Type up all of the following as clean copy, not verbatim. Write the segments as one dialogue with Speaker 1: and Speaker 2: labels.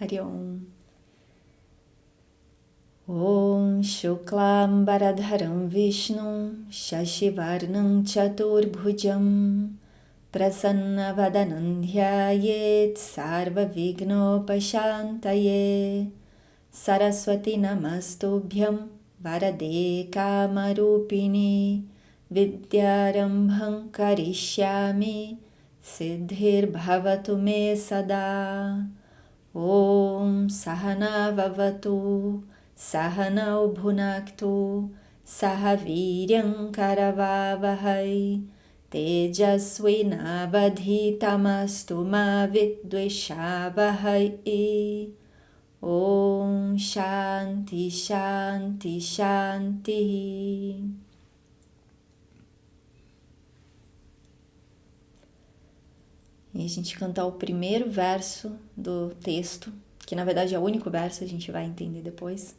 Speaker 1: Hari Om. Om Shuklam Baradharam Vishnum Shashivarnam Chaturbhujam Prasanna Vadanam Dhyayet Sarva Vignopashantaye Saraswati Namastubhyam Varade Kamarupini Vidyarambham Karishyami Siddhir Bhavatu Me Sada. Om Sahana Vavatu Sahanau Bhunaktu Sahaviryam Karavavahai Tejasvi Navadhitamastu Ma Vidveshavahai. Om Shanti Shanti Shanti. E a gente cantar o primeiro verso do texto, que na verdade é o único verso, a gente vai entender depois.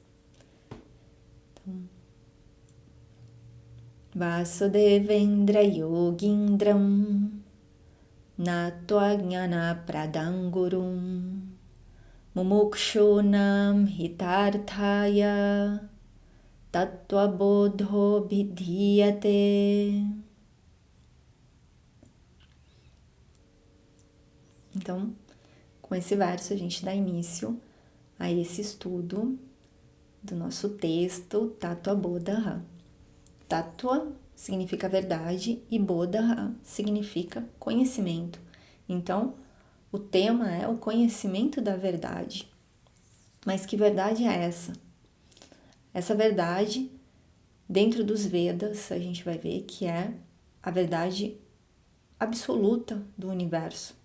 Speaker 1: Então, Vasudevendra Yogindram Natva Jnana Pradangurum Mumukshunam Hitarthaya Tattva Bodho Bidhyate. Então, com esse verso a gente dá início a esse estudo do nosso texto Tattva Bodha. Tattva significa verdade e Bodha significa conhecimento. Então, o tema é o conhecimento da verdade. Mas que verdade é essa? Essa verdade, dentro dos Vedas, a gente vai ver que é a verdade absoluta do universo.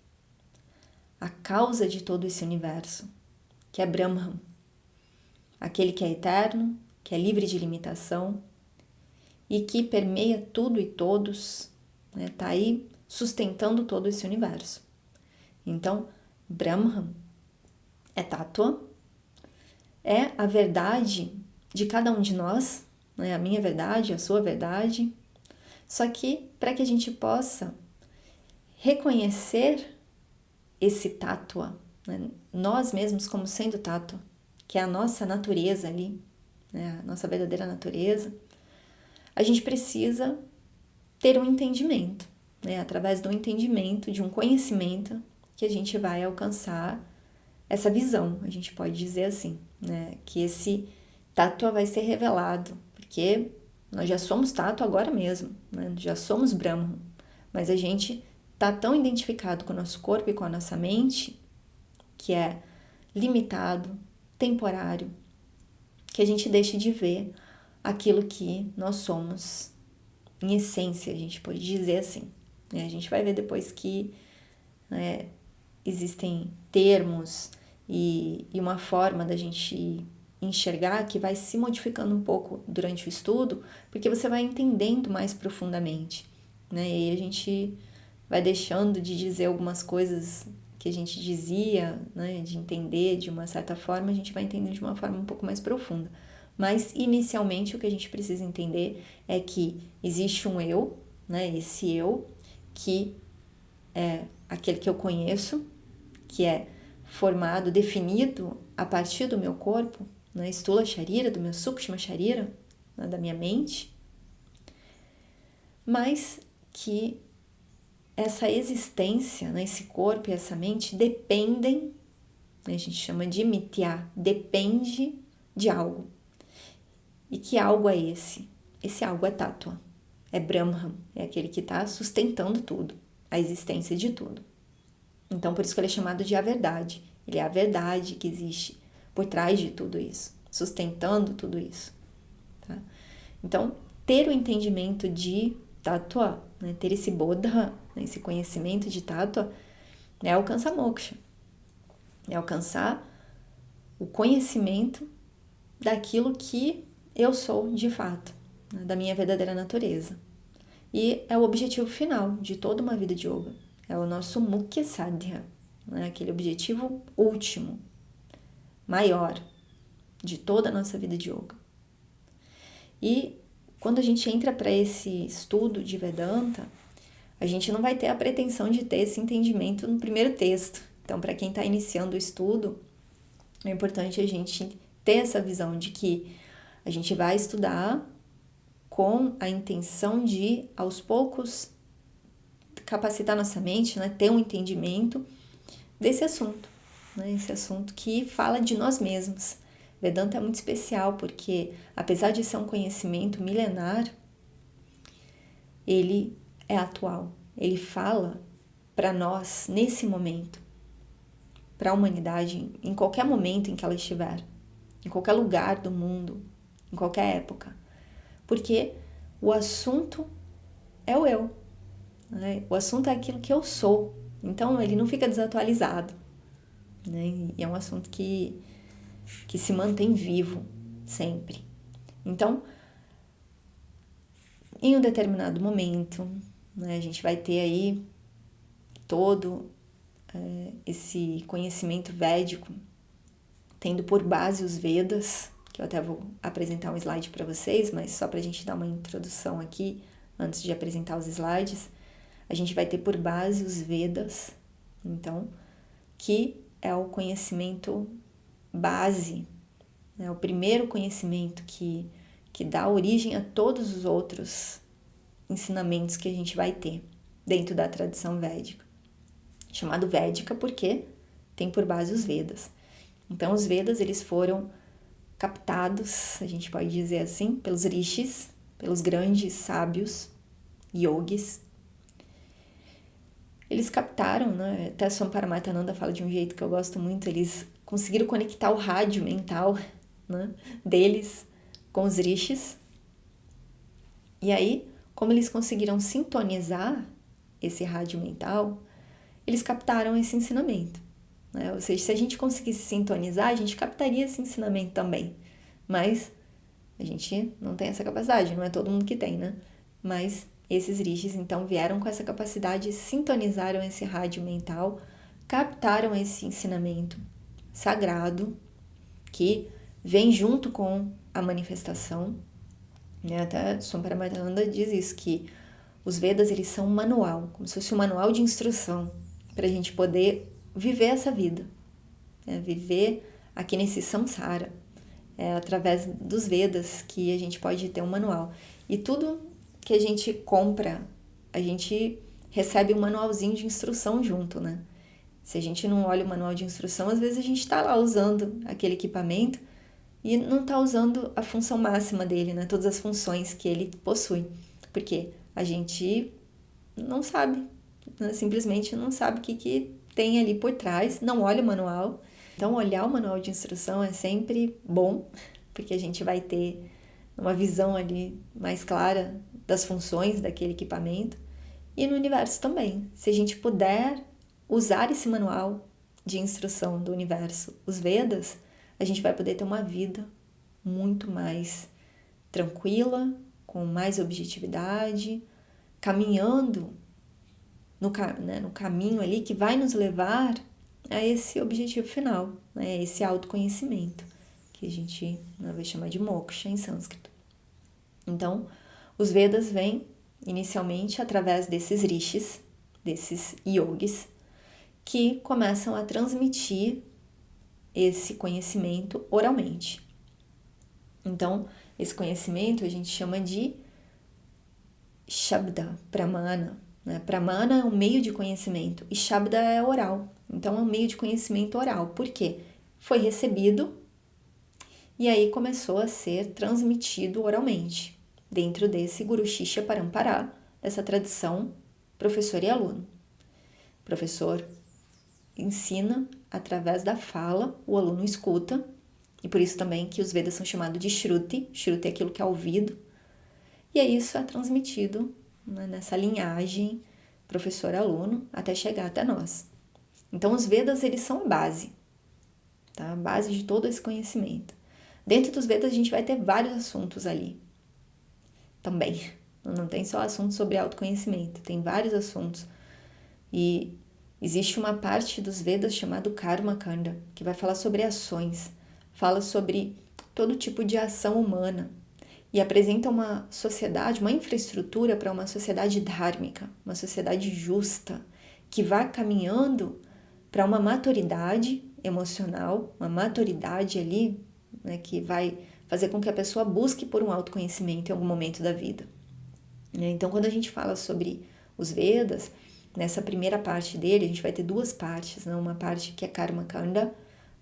Speaker 1: A causa de todo esse universo, que é Brahman, aquele que é eterno, que é livre de limitação e que permeia tudo e todos, né? Tá aí sustentando todo esse universo. Então, Brahman é Tattva, é a verdade de cada um de nós, né? A minha verdade, a sua verdade, só que para que a gente possa reconhecer esse Tattva, né? Nós mesmos como sendo Tattva, que é a nossa natureza ali, né? A nossa verdadeira natureza, a gente precisa ter um entendimento, né? Através do entendimento, de um conhecimento, que a gente vai alcançar essa visão, a gente pode dizer assim, né? Que esse Tattva vai ser revelado, porque nós já somos Tattva agora mesmo, né? Já somos Brahman, mas a gente está tão identificado com o nosso corpo e com a nossa mente, que é limitado, temporário, que a gente deixa de ver aquilo que nós somos em essência, a gente pode dizer assim. A gente vai ver depois que existem termos e uma forma da gente enxergar que vai se modificando um pouco durante o estudo, porque você vai entendendo mais profundamente, né? E aí a gente vai deixando de dizer algumas coisas que a gente dizia, né, de entender de uma certa forma, a gente vai entendendo de uma forma um pouco mais profunda. Mas, inicialmente, o que a gente precisa entender é que existe um eu, né, esse eu, que é aquele que eu conheço, que é formado, definido a partir do meu corpo, né, Stula Sharira, do meu Sukshma Sharira, né, da minha mente, mas que essa existência, né, esse corpo e essa mente dependem, né, a gente chama de mithya, depende de algo. E que algo é esse? Esse algo é Tattva, é Brahman, é aquele que está sustentando tudo, a existência de tudo. Então, por isso que ele é chamado de a verdade. Ele é a verdade que existe por trás de tudo isso, sustentando tudo isso. Tá? Então, ter o entendimento de Tattva, né, ter esse Bodha, né, esse conhecimento de Tattva, é alcançar moksha. É alcançar o conhecimento daquilo que eu sou de fato, né, da minha verdadeira natureza. E é o objetivo final de toda uma vida de yoga. É o nosso Mukhya Sadhya, né, aquele objetivo último, maior de toda a nossa vida de yoga. E quando a gente entra para esse estudo de Vedanta, a gente não vai ter a pretensão de ter esse entendimento no primeiro texto. Então, para quem está iniciando o estudo, É importante a gente ter essa visão de que a gente vai estudar com a intenção de, aos poucos, capacitar nossa mente, né? Ter um entendimento desse assunto, né? Esse assunto que fala de nós mesmos. Vedanta é muito especial porque, apesar de ser um conhecimento milenar, ele é atual. Ele fala para nós nesse momento, para a humanidade, em qualquer momento em que ela estiver, em qualquer lugar do mundo, em qualquer época. Porque o assunto é o eu, né? O assunto é aquilo que eu sou. Então, ele não fica desatualizado, né? E é um assunto que se mantém vivo sempre. Então, em um determinado momento, né, a gente vai ter aí todo esse conhecimento védico, tendo por base os Vedas, que eu até vou apresentar um slide para vocês, mas só para a gente dar uma introdução aqui, antes de apresentar os slides, a gente vai ter por base os Vedas, então, que é o conhecimento base, né, o primeiro conhecimento que dá origem a todos os outros ensinamentos que a gente vai ter dentro da tradição védica. Chamado Védica porque tem por base os Vedas. Então, os Vedas, eles foram captados, a gente pode dizer assim, pelos rishis, pelos grandes sábios, yogis. Eles captaram, né? Até Swami Paramahansa fala de um jeito que eu gosto muito, eles conseguiram conectar o rádio mental, né, deles com os rishis. E aí, como eles conseguiram sintonizar esse rádio mental, eles captaram esse ensinamento, né? Ou seja, se a gente conseguisse sintonizar, a gente captaria esse ensinamento também. Mas a gente não tem essa capacidade, não é todo mundo que tem, né? Mas esses rishis, então, vieram com essa capacidade, sintonizaram esse rádio mental, captaram esse ensinamento sagrado que vem junto com a manifestação, né? Até Swami Paramahansa diz isso, que os Vedas, eles são um manual, como se fosse um manual de instrução para a gente poder viver essa vida, né? Viver aqui nesse samsara. É através dos Vedas que a gente pode ter um manual. E tudo que a gente compra, a gente recebe um manualzinho de instrução junto, né? Se a gente não olha o manual de instrução, às vezes a gente está lá usando aquele equipamento e não está usando a função máxima dele, né? Todas as funções que ele possui. Porque a gente não sabe, né? Simplesmente não sabe o que tem ali por trás, não olha o manual. Então, olhar o manual de instrução é sempre bom, porque a gente vai ter uma visão ali mais clara das funções daquele equipamento. E no universo também. Se a gente puder usar esse manual de instrução do universo, os Vedas, a gente vai poder ter uma vida muito mais tranquila, com mais objetividade, caminhando no caminho ali que vai nos levar a esse objetivo final, né? Esse autoconhecimento, que a gente vai chamar de moksha em sânscrito. Então, os Vedas vêm inicialmente através desses rishis, desses yogis, que começam a transmitir esse conhecimento oralmente. Então, esse conhecimento a gente chama de Shabda, Pramana, né? Pramana é um meio de conhecimento e Shabda é oral. Então, é um meio de conhecimento oral. Por quê? Foi recebido e aí começou a ser transmitido oralmente, dentro desse Guru Shishya Parampara, dessa tradição professor e aluno. O professor ensina através da fala, o aluno escuta, e por isso também que os Vedas são chamados de Shruti. Shruti é aquilo que é ouvido. E aí isso é transmitido, né, nessa linhagem professor-aluno até chegar até nós. Então, os Vedas, eles são a base, tá? A base de todo esse conhecimento. Dentro dos Vedas, a gente vai ter vários assuntos ali também. Não tem só assuntos sobre autoconhecimento, tem vários assuntos. E existe uma parte dos Vedas chamada Karma Kanda, que vai falar sobre ações, fala sobre todo tipo de ação humana e apresenta uma sociedade, uma infraestrutura para uma sociedade dhármica, uma sociedade justa, que vai caminhando para uma maturidade emocional, uma maturidade ali, né, que vai fazer com que a pessoa busque por um autoconhecimento em algum momento da vida. Então, quando a gente fala sobre os Vedas, nessa primeira parte dele, a gente vai ter duas partes, né? Uma parte que é Karma Kanda,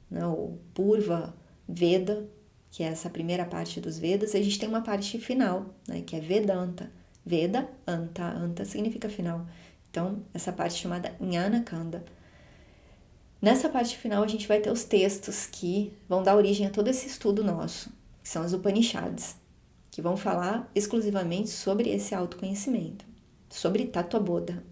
Speaker 1: né? O Purva Veda, que é essa primeira parte dos Vedas, e a gente tem uma parte final, né? Que é Vedanta. Veda, Anta, Anta significa final. Então, essa parte chamada Jnana Kanda. Nessa parte final, a gente vai ter os textos que vão dar origem a todo esse estudo nosso, que são as Upanishads, que vão falar exclusivamente sobre esse autoconhecimento, sobre Tattva Bodha,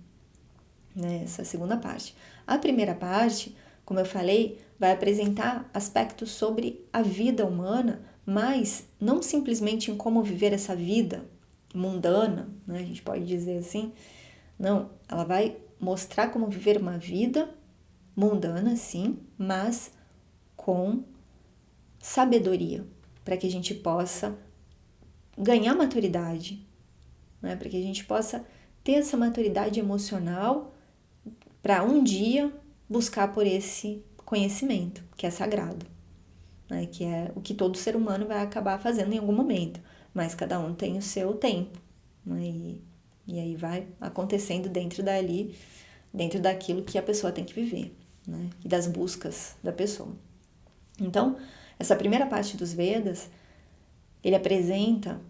Speaker 1: né? Essa segunda parte. A primeira parte, como eu falei, vai apresentar aspectos sobre a vida humana, mas não simplesmente em como viver essa vida mundana, né? A gente pode dizer assim. Não, ela vai mostrar como viver uma vida mundana, sim, mas com sabedoria, para que a gente possa ganhar maturidade, né? Para que a gente possa ter essa maturidade emocional para um dia buscar por esse conhecimento, que é sagrado, né? Que é o que todo ser humano vai acabar fazendo em algum momento, mas cada um tem o seu tempo, né? E aí vai acontecendo dentro daquilo que a pessoa tem que viver, né? E das buscas da pessoa. Então, essa primeira parte dos Vedas, ele apresenta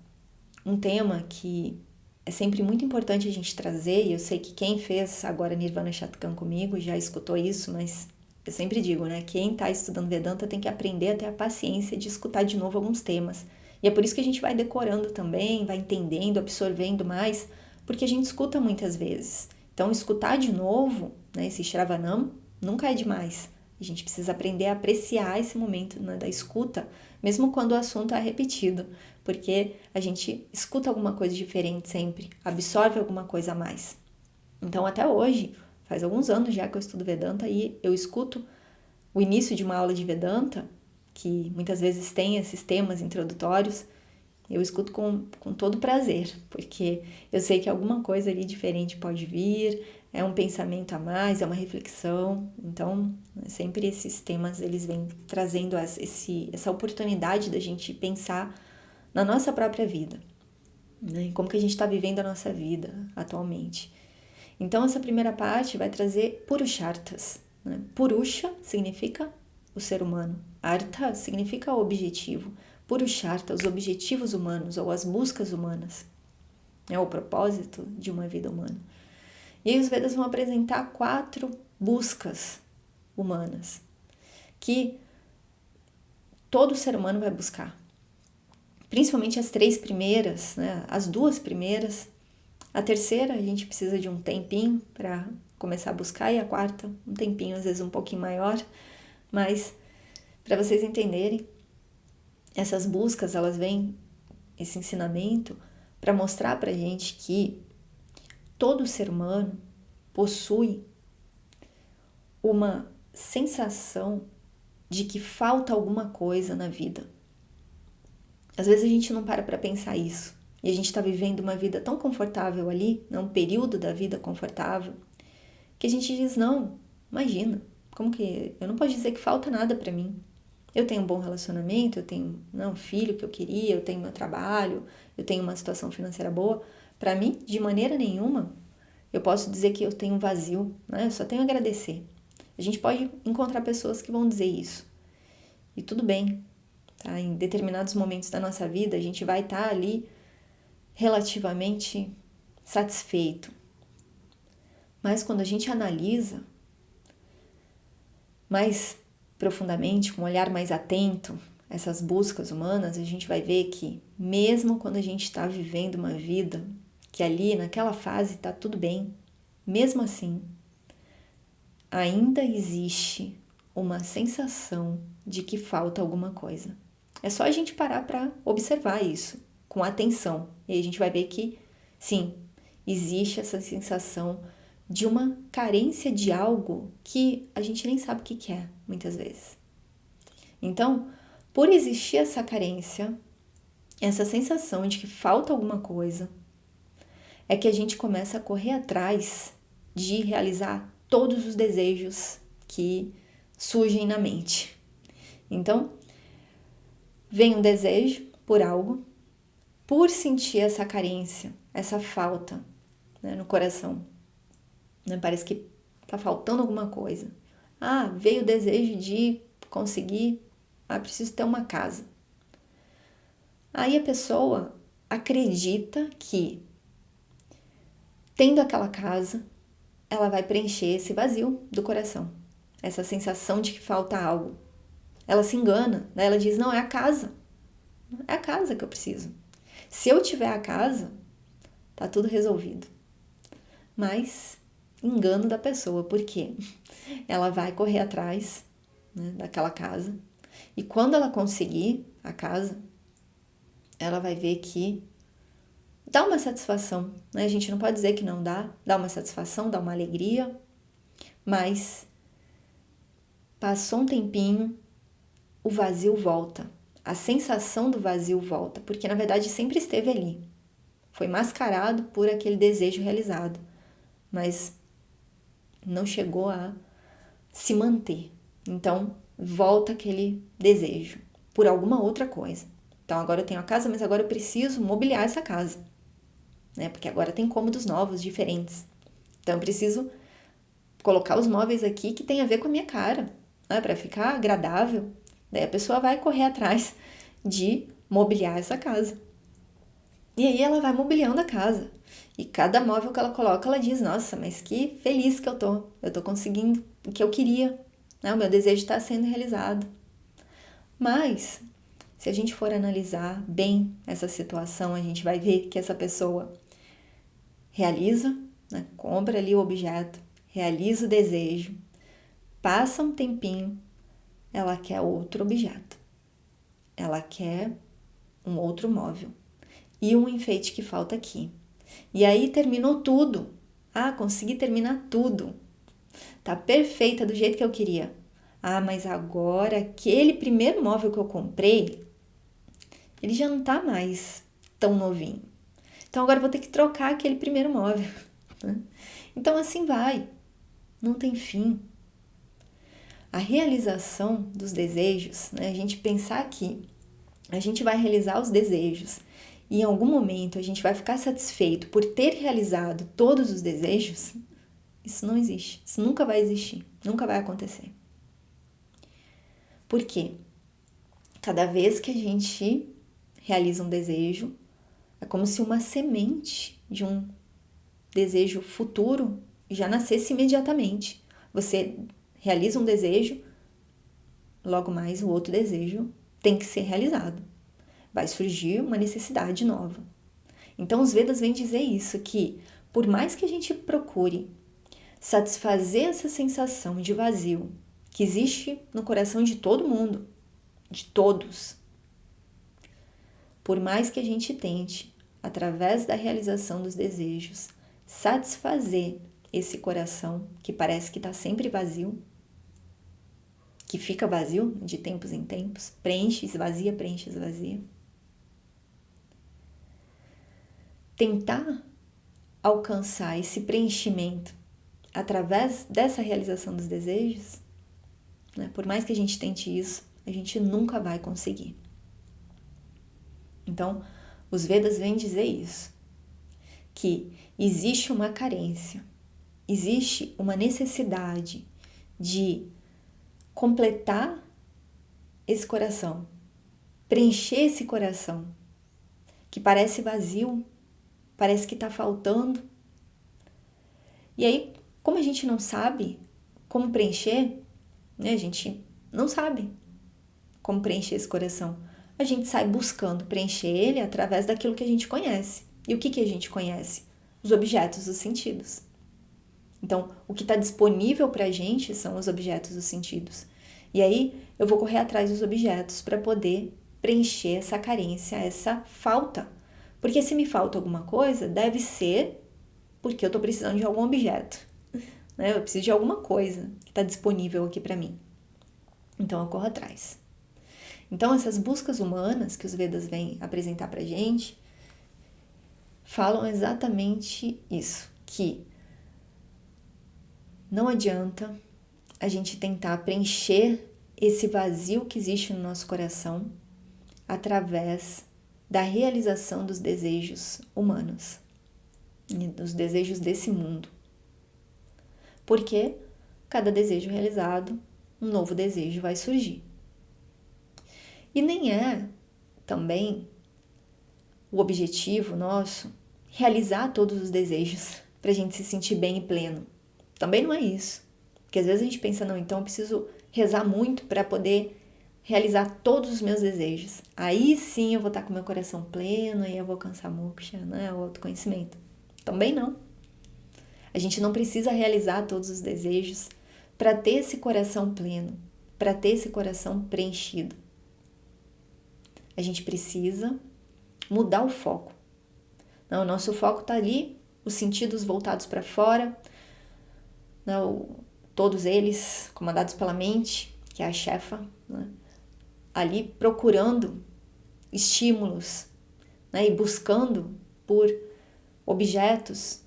Speaker 1: um tema que é sempre muito importante a gente trazer, e eu sei que quem fez agora Nirvana Shatkam comigo já escutou isso, mas eu sempre digo, né? Quem está estudando Vedanta tem que aprender a ter a paciência de escutar de novo alguns temas. E é por isso que a gente vai decorando também, vai entendendo, absorvendo mais, porque a gente escuta muitas vezes. Então, escutar de novo, né, esse Shravanam, nunca é demais. A gente precisa aprender a apreciar esse momento, né, da escuta, mesmo quando o assunto é repetido, porque a gente escuta alguma coisa diferente sempre, absorve alguma coisa a mais. Então, até hoje, faz alguns anos já que eu estudo Vedanta e eu escuto o início de uma aula de Vedanta, que muitas vezes tem esses temas introdutórios, eu escuto com todo prazer, porque eu sei que alguma coisa ali diferente pode vir, é um pensamento a mais, é uma reflexão. Então, sempre esses temas, eles vêm trazendo essa oportunidade da gente pensar na nossa própria vida, né? Como que a gente está vivendo a nossa vida atualmente. Então, essa primeira parte vai trazer Purusharthas, né? Purusha significa o ser humano, Artha significa objetivo. Purushartha, os objetivos humanos ou as buscas humanas, é o propósito de uma vida humana. E aí os Vedas vão apresentar 4 buscas humanas que todo ser humano vai buscar. Principalmente as 3 primeiras, né? As 2 primeiras. A terceira a gente precisa de um tempinho para começar a buscar, e a quarta um tempinho às vezes um pouquinho maior, mas para vocês entenderem, essas buscas, elas vêm, esse ensinamento, para mostrar para a gente que todo ser humano possui uma sensação de que falta alguma coisa na vida. Às vezes a gente não para pensar isso, e a gente está vivendo uma vida tão confortável ali, um período da vida confortável, que a gente diz, não, imagina, como que eu não posso dizer que falta nada para mim. Eu tenho um bom relacionamento, eu tenho um filho que eu queria, eu tenho meu trabalho, eu tenho uma situação financeira boa. Para mim, de maneira nenhuma, eu posso dizer que eu tenho um vazio, né? Eu só tenho a agradecer. A gente pode encontrar pessoas que vão dizer isso. E tudo bem, tá? Em determinados momentos da nossa vida, a gente vai estar ali relativamente satisfeito. Mas quando a gente analisa mais profundamente, com um olhar mais atento, essas buscas humanas, a gente vai ver que mesmo quando a gente está vivendo uma vida que ali naquela fase está tudo bem, mesmo assim, ainda existe uma sensação de que falta alguma coisa. É só a gente parar para observar isso com atenção, e a gente vai ver que sim, existe essa sensação de uma carência de algo que a gente nem sabe o que é, muitas vezes. Então, por existir essa carência, essa sensação de que falta alguma coisa, é que a gente começa a correr atrás de realizar todos os desejos que surgem na mente. Então, vem um desejo por algo, por sentir essa carência, essa falta, né, no coração. Né? Parece que tá faltando alguma coisa. Veio o desejo de conseguir, preciso ter uma casa. Aí a pessoa acredita que, tendo aquela casa, ela vai preencher esse vazio do coração, essa sensação de que falta algo. Ela se engana, né? Ela diz, não, é a casa que eu preciso. Se eu tiver a casa, tá tudo resolvido. Mas engano da pessoa, porque ela vai correr atrás, né, daquela casa, e quando ela conseguir a casa, ela vai ver que dá uma satisfação, né? A gente não pode dizer que não dá uma satisfação, dá uma alegria, mas passou um tempinho, o vazio volta, a sensação do vazio volta, porque na verdade sempre esteve ali, foi mascarado por aquele desejo realizado, mas não chegou a se manter. Então, volta aquele desejo por alguma outra coisa. Então, agora eu tenho a casa, mas agora eu preciso mobiliar essa casa, né? Porque agora tem cômodos novos, diferentes. Então, eu preciso colocar os móveis aqui que tem a ver com a minha cara, né? Para ficar agradável. Daí a pessoa vai correr atrás de mobiliar essa casa. E aí ela vai mobiliando a casa. E cada móvel que ela coloca, ela diz, nossa, mas que feliz que eu tô conseguindo o que eu queria, né? O meu desejo está sendo realizado. Mas, se a gente for analisar bem essa situação, a gente vai ver que essa pessoa realiza, né? Compra ali o objeto, realiza o desejo, passa um tempinho, ela quer outro objeto, ela quer um outro móvel e um enfeite que falta aqui. E aí terminou tudo. Consegui terminar tudo. Tá perfeita do jeito que eu queria. Mas agora aquele primeiro móvel que eu comprei, ele já não tá mais tão novinho. Então agora eu vou ter que trocar aquele primeiro móvel. Então assim vai. Não tem fim. A realização dos desejos, né? A gente pensar que a gente vai realizar os desejos e em algum momento a gente vai ficar satisfeito por ter realizado todos os desejos, isso não existe. Isso nunca vai existir. Nunca vai acontecer. Por quê? Cada vez que a gente realiza um desejo, é como se uma semente de um desejo futuro já nascesse imediatamente. Você realiza um desejo, logo mais o outro desejo tem que ser realizado. Vai surgir uma necessidade nova. Então os Vedas vêm dizer isso, que por mais que a gente procure satisfazer essa sensação de vazio que existe no coração de todo mundo, de todos, por mais que a gente tente, através da realização dos desejos, satisfazer esse coração que parece que está sempre vazio, que fica vazio de tempos em tempos, preenche, esvazia, preenche, esvazia. Tentar alcançar esse preenchimento através dessa realização dos desejos, né? Por mais que a gente tente isso, a gente nunca vai conseguir. Então, os Vedas vêm dizer isso, que existe uma carência, existe uma necessidade de completar esse coração, preencher esse coração, que parece vazio, parece que está faltando. E aí, como a gente não sabe como preencher, né? A gente não sabe como preencher esse coração. A gente sai buscando preencher ele através daquilo que a gente conhece. E o que a gente conhece? Os objetos dos sentidos. Então, o que está disponível para a gente são os objetos dos sentidos. E aí, eu vou correr atrás dos objetos para poder preencher essa carência, essa falta. Porque se me falta alguma coisa, deve ser porque eu estou precisando de algum objeto. Né? Eu preciso de alguma coisa que está disponível aqui para mim. Então, eu corro atrás. Então, essas buscas humanas que os Vedas vêm apresentar para a gente, falam exatamente isso, que não adianta a gente tentar preencher esse vazio que existe no nosso coração através da realização dos desejos humanos, dos desejos desse mundo. Porque cada desejo realizado, um novo desejo vai surgir. E nem é também o objetivo nosso realizar todos os desejos para a gente se sentir bem e pleno. Também não é isso. Porque às vezes a gente pensa, não, então eu preciso rezar muito para poder realizar todos os meus desejos. Aí sim eu vou estar com meu coração pleno e eu vou alcançar moksha, né, o autoconhecimento. Também não. A gente não precisa realizar todos os desejos para ter esse coração pleno, para ter esse coração preenchido. A gente precisa mudar o foco. Não, o nosso foco está ali, os sentidos voltados para fora, não, todos eles comandados pela mente, que é a chefa, né? Ali procurando estímulos, né? E buscando por objetos,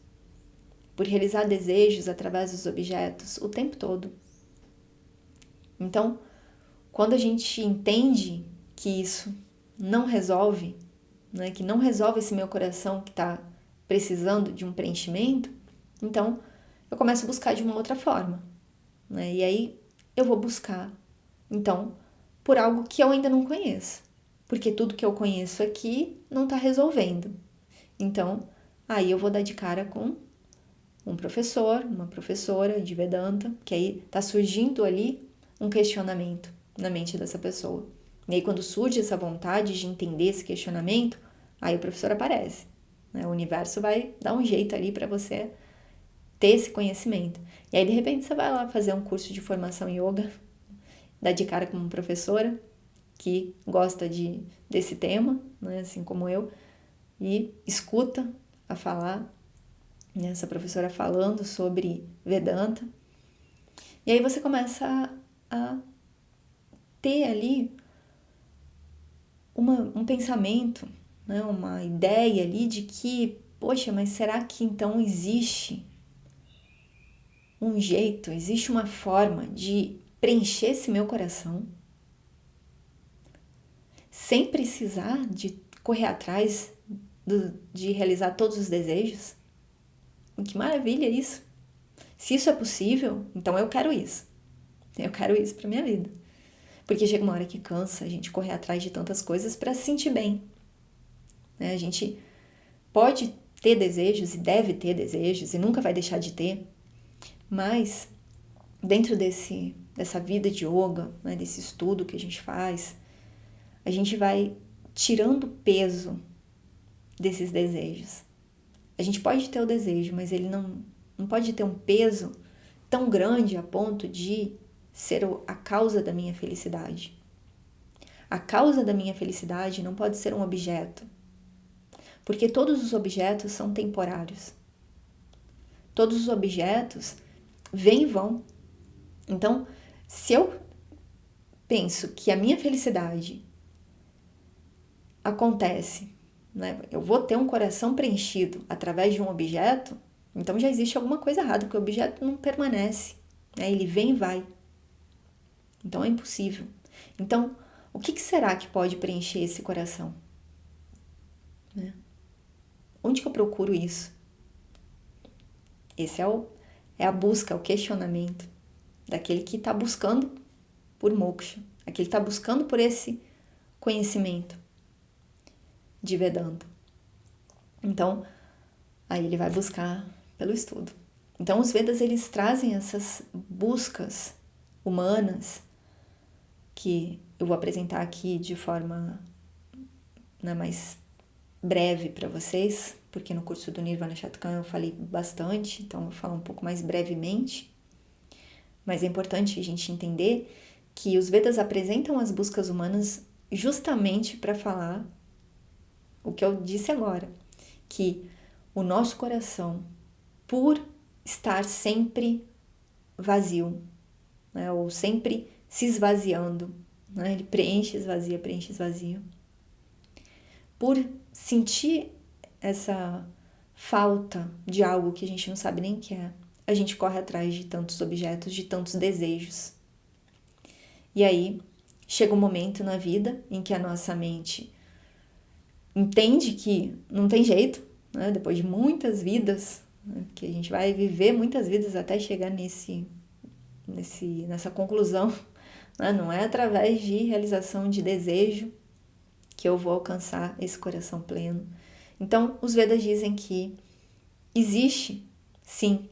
Speaker 1: por realizar desejos através dos objetos o tempo todo. Então, quando a gente entende que isso não resolve, né, que não resolve esse meu coração que está precisando de um preenchimento, então eu começo a buscar de uma outra forma, né? E aí eu vou buscar, então, por algo que eu ainda não conheço, porque tudo que eu conheço aqui não está resolvendo. Então, aí eu vou dar de cara com um professor, uma professora de Vedanta, que aí está surgindo ali um questionamento na mente dessa pessoa. E aí quando surge essa vontade de entender esse questionamento, aí o professor aparece, né? O universo vai dar um jeito ali para você ter esse conhecimento. E aí de repente você vai lá fazer um curso de formação em yoga, dá de cara com uma professora que gosta desse tema, né? Assim como eu, e escuta a falar, né? Essa professora falando sobre Vedanta. E aí você começa a ter ali um pensamento, né, uma ideia ali de que, poxa, mas será que então existe um jeito, existe uma forma de preencher esse meu coração sem precisar de correr atrás de realizar todos os desejos? Que maravilha isso! Se isso é possível, então eu quero isso. Eu quero isso para minha vida. Porque chega uma hora que cansa a gente correr atrás de tantas coisas para se sentir bem. Né? A gente pode ter desejos e deve ter desejos e nunca vai deixar de ter, mas dentro dessa vida de yoga, né, desse estudo que a gente faz, a gente vai tirando o peso desses desejos. A gente pode ter o desejo, mas ele não pode ter um peso tão grande a ponto de ser a causa da minha felicidade. A causa da minha felicidade não pode ser um objeto, porque todos os objetos são temporários. Todos os objetos vêm e vão. Então, se eu penso que a minha felicidade acontece, né, eu vou ter um coração preenchido através de um objeto, então já existe alguma coisa errada, porque o objeto não permanece, né, ele vem e vai. Então é impossível. Então, o que será que pode preencher esse coração? Né? Onde que eu procuro isso? Esse é a busca, o questionamento daquele que está buscando por moksha, aquele que está buscando por esse conhecimento de Vedanta. Então, aí ele vai buscar pelo estudo. Então, os Vedas, eles trazem essas buscas humanas que eu vou apresentar aqui de forma, né, mais breve para vocês, porque no curso do Nirvana Shatkam eu falei bastante, então eu vou falar um pouco mais brevemente. Mas é importante a gente entender que os Vedas apresentam as buscas humanas justamente para falar o que eu disse agora, que o nosso coração, por estar sempre vazio, né, ou sempre se esvaziando, né, ele preenche, esvazia, por sentir essa falta de algo que a gente não sabe nem o que é, a gente corre atrás de tantos objetos, de tantos desejos. E aí chega um momento na vida em que a nossa mente entende que não tem jeito, né? Depois de muitas vidas, né? Que a gente vai viver muitas vidas até chegar nessa conclusão, né? Não é através de realização de desejo que eu vou alcançar esse coração pleno. Então, os Vedas dizem que existe, sim,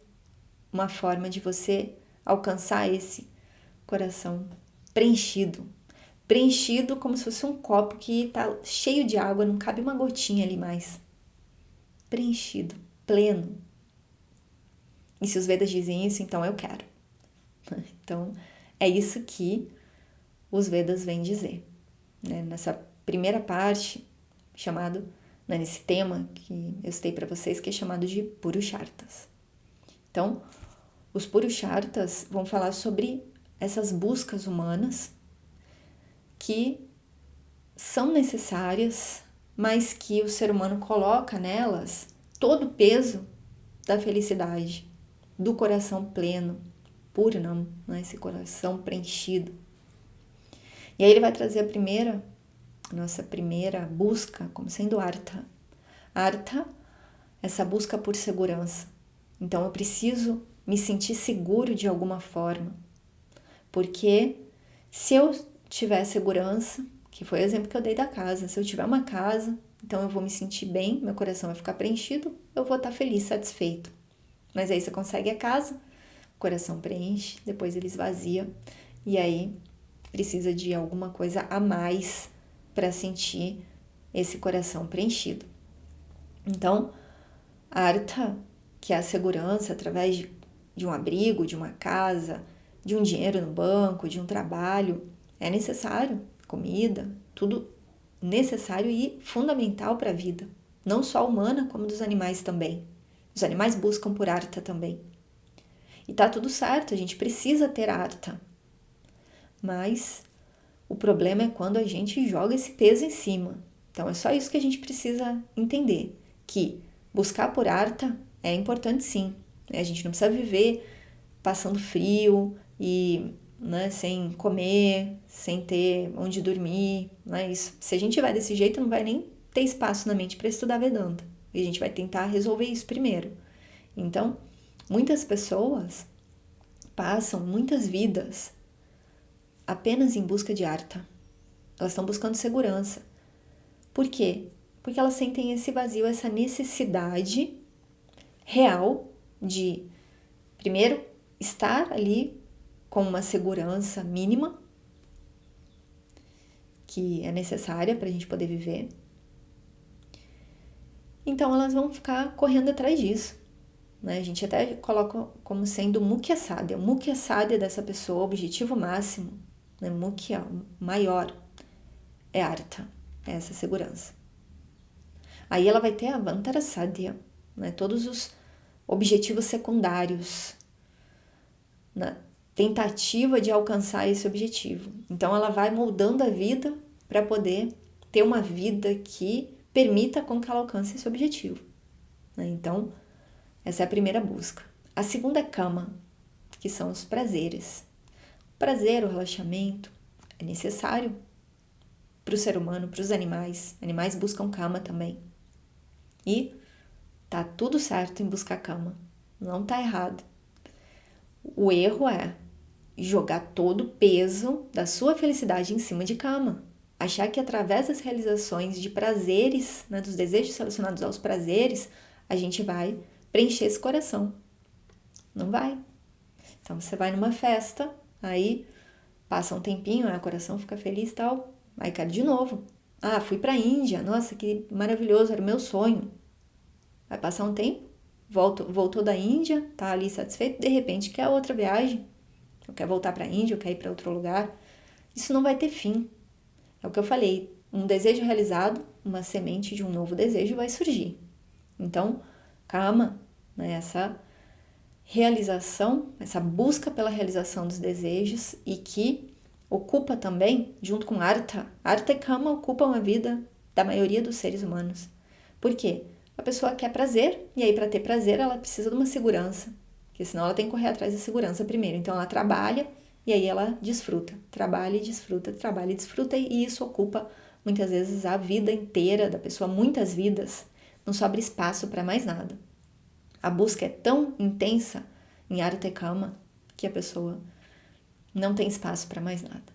Speaker 1: uma forma de você alcançar esse coração preenchido. Preenchido como se fosse um copo que está cheio de água, não cabe uma gotinha ali mais. Preenchido, pleno. E se os Vedas dizem isso, então eu quero. Então, é isso que os Vedas vêm dizer, né? Nessa primeira parte, nesse tema que eu citei para vocês, que é chamado de Purusharthas. Então, os Purusharthas vão falar sobre essas buscas humanas que são necessárias, mas que o ser humano coloca nelas todo o peso da felicidade, do coração pleno, Purnam, né? Esse coração preenchido. E aí ele vai trazer nossa primeira busca como sendo Artha. Artha, essa busca por segurança. Então eu preciso me sentir seguro de alguma forma, porque se eu tiver segurança, que foi o exemplo que eu dei da casa, se eu tiver uma casa, então eu vou me sentir bem, meu coração vai ficar preenchido, eu vou estar feliz, satisfeito. Mas aí você consegue a casa, o coração preenche, depois ele esvazia, e aí precisa de alguma coisa a mais para sentir esse coração preenchido. Então, a Artha, que é a segurança através de um abrigo, de uma casa, de um dinheiro no banco, de um trabalho, é necessário, comida, tudo necessário e fundamental para a vida, não só humana, como dos animais também. Os animais buscam por Artha também. E tá tudo certo, a gente precisa ter Artha. Mas o problema é quando a gente joga esse peso em cima. Então é só isso que a gente precisa entender, que buscar por Artha é importante sim. A gente não precisa viver passando frio e, né, sem comer, sem ter onde dormir. Né? Isso, se a gente vai desse jeito, não vai nem ter espaço na mente para estudar Vedanta. E a gente vai tentar resolver isso primeiro. Então, muitas pessoas passam muitas vidas apenas em busca de Artha. Elas estão buscando segurança. Por quê? Porque elas sentem esse vazio, essa necessidade real de, primeiro, estar ali com uma segurança mínima, que é necessária para a gente poder viver. Então, elas vão ficar correndo atrás disso. Né? A gente até coloca como sendo o Mukhya Sadhya. O Mukhya Sadhya dessa pessoa, o objetivo máximo, né? Mukhya, maior, é Artha, é essa segurança. Aí ela vai ter a Avantara Sadhya, né? Todos os objetivos secundários, na tentativa de alcançar esse objetivo. Então ela vai moldando a vida para poder ter uma vida que permita com que ela alcance esse objetivo. Né? Então, essa é a primeira busca. A segunda é Kama, que são os prazeres. O prazer, o relaxamento, é necessário para o ser humano, para os animais. Animais buscam Kama também. E tá tudo certo em buscar Kama. Não tá errado. O erro é jogar todo o peso da sua felicidade em cima de Kama. Achar que através das realizações de prazeres, né, dos desejos relacionados aos prazeres, a gente vai preencher esse coração. Não vai. Então você vai numa festa, aí passa um tempinho, o coração fica feliz e tal, aí quero de novo. Ah, fui pra Índia, nossa, que maravilhoso, era o meu sonho. Vai passar um tempo, voltou da Índia, tá ali satisfeito, de repente quer outra viagem. Eu quero voltar pra Índia, eu quero ir pra outro lugar. Isso não vai ter fim. É o que eu falei, um desejo realizado, uma semente de um novo desejo vai surgir. Então, Kama, né, essa realização, essa busca pela realização dos desejos e que ocupa também, junto com Artha, Artha e Kama ocupam a vida da maioria dos seres humanos. Por quê? A pessoa quer prazer e aí para ter prazer ela precisa de uma segurança. porque senão ela tem que correr atrás da segurança primeiro. Então ela trabalha e aí ela desfruta, trabalha e desfruta, trabalha e desfruta, e isso ocupa muitas vezes a vida inteira da pessoa, muitas vidas, não sobra espaço para mais nada. A busca é tão intensa em Artha Kama que a pessoa não tem espaço para mais nada.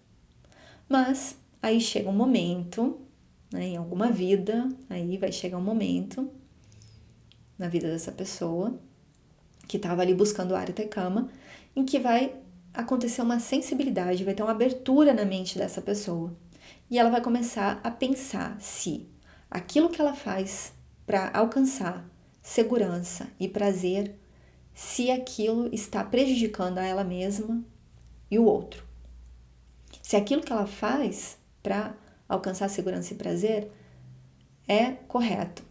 Speaker 1: Mas aí chega um momento, né, em alguma vida, aí vai chegar um momento na vida dessa pessoa que estava ali buscando Artha Kama, em que vai acontecer uma sensibilidade, vai ter uma abertura na mente dessa pessoa. E ela vai começar a pensar se aquilo que ela faz para alcançar segurança e prazer, se aquilo está prejudicando a ela mesma e o outro. Se aquilo que ela faz para alcançar segurança e prazer é correto,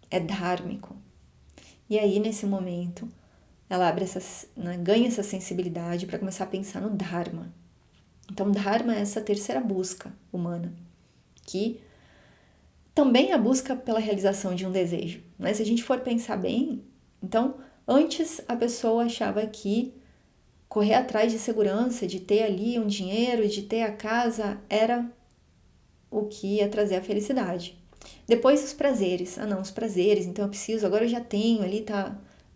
Speaker 1: é dhármico. E aí, nesse momento, ela ganha essa sensibilidade para começar a pensar no Dharma. Então, Dharma é essa terceira busca humana, que também é a busca pela realização de um desejo. Mas se a gente for pensar bem, então, antes a pessoa achava que correr atrás de segurança, de ter ali um dinheiro, de ter a casa, era o que ia trazer a felicidade. Depois os prazeres. Os prazeres, então eu preciso, agora eu já tenho ali,